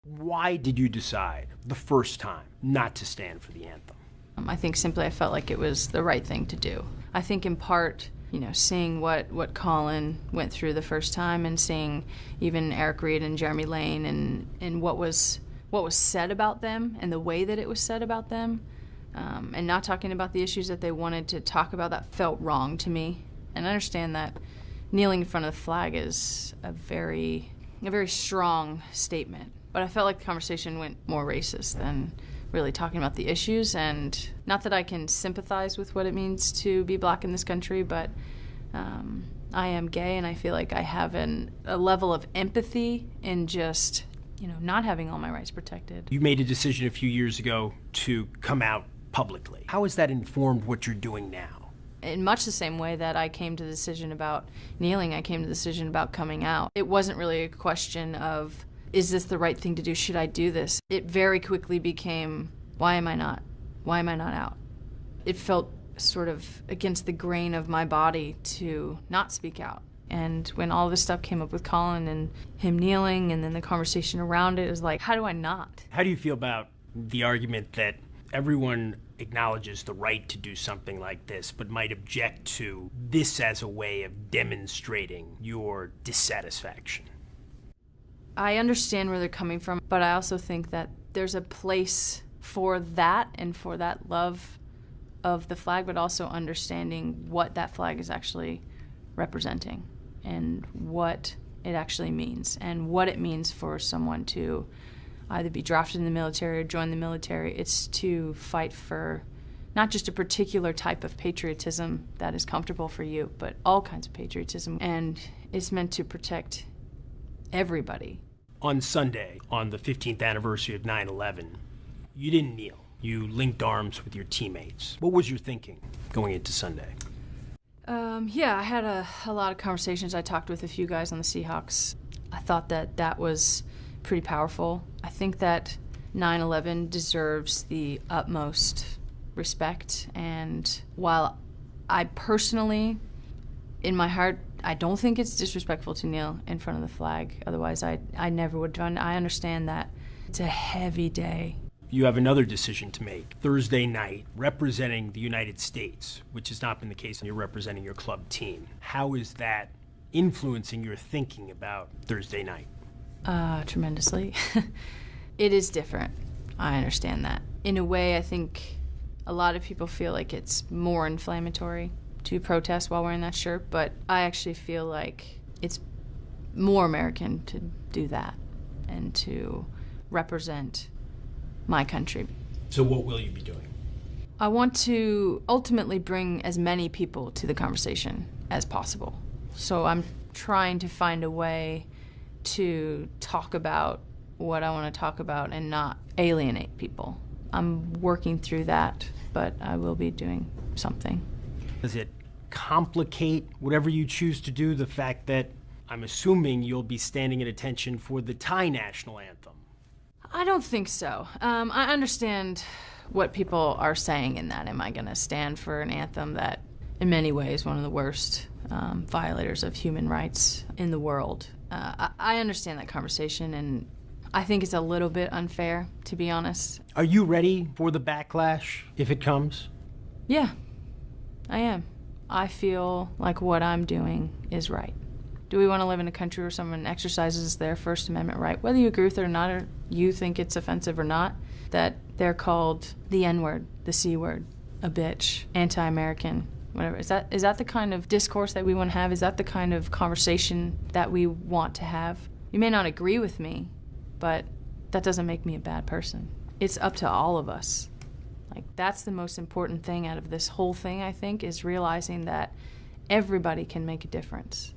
Why did you decide the first time not to stand for the anthem? I think simply I felt like it was the right thing to do. I think in part, seeing what Colin went through the first time and seeing even Eric Reed and Jeremy Lane and what was said about them and the way that it was said about them, and not talking about the issues that they wanted to talk about, that felt wrong to me. And I understand that kneeling in front of the flag is a very strong statement. But I felt like the conversation went more racist than really talking about the issues. And not that I can sympathize with what it means to be black in this country, but I am gay, and I feel like I have a level of empathy in just, not having all my rights protected. You made a decision a few years ago to come out publicly. How has that informed what you're doing now? In much the same way that I came to the decision about kneeling, I came to the decision about coming out. It wasn't really a question of, is this the right thing to do? Should I do this? It very quickly became, why am I not? Why am I not out? It felt sort of against the grain of my body to not speak out. And when all this stuff came up with Colin and him kneeling and then the conversation around it was like, how do I not? How do you feel about the argument that everyone acknowledges the right to do something like this, but might object to this as a way of demonstrating your dissatisfaction? I understand where they're coming from, but I also think that there's a place for that and for that love of the flag, but also understanding what that flag is actually representing and what it actually means and what it means for someone to either be drafted in the military or join the military. It's to fight for not just a particular type of patriotism that is comfortable for you, but all kinds of patriotism. And it's meant to protect everybody. On Sunday, on the 15th anniversary of 9/11, you didn't kneel. You linked arms with your teammates. What was your thinking going into Sunday? I had a lot of conversations. I talked with a few guys on the Seahawks. I thought that was pretty powerful. I think that 9/11 deserves the utmost respect, and while I personally, in my heart, I don't think it's disrespectful to kneel in front of the flag. Otherwise, I never would have done. I understand that it's a heavy day. You have another decision to make. Thursday night, representing the United States, which has not been the case, and you're representing your club team. How is that influencing your thinking about Thursday night? Tremendously. It is different. I understand that. In a way, I think a lot of people feel like it's more inflammatory to protest while wearing that shirt, but I actually feel like it's more American to do that and to represent my country. So what will you be doing? I want to ultimately bring as many people to the conversation as possible. So I'm trying to find a way to talk about what I want to talk about and not alienate people. I'm working through that, but I will be doing something. Does it complicate whatever you choose to do, the fact that I'm assuming you'll be standing at attention for the Thai national anthem? I don't think so. I understand what people are saying in that. Am I going to stand for an anthem that, in many ways, one of the worst violators of human rights in the world? I understand that conversation, and I think it's a little bit unfair, to be honest. Are you ready for the backlash if it comes? Yeah, I am. I feel like what I'm doing is right. Do we want to live in a country where someone exercises their First Amendment right, whether you agree with it or not, or you think it's offensive or not, that they're called the N-word, the C-word, a bitch, anti-American, whatever? Is that the kind of discourse that we want to have? Is that the kind of conversation that we want to have? You may not agree with me, but that doesn't make me a bad person. It's up to all of us. Like, that's the most important thing out of this whole thing, I think, is realizing that everybody can make a difference.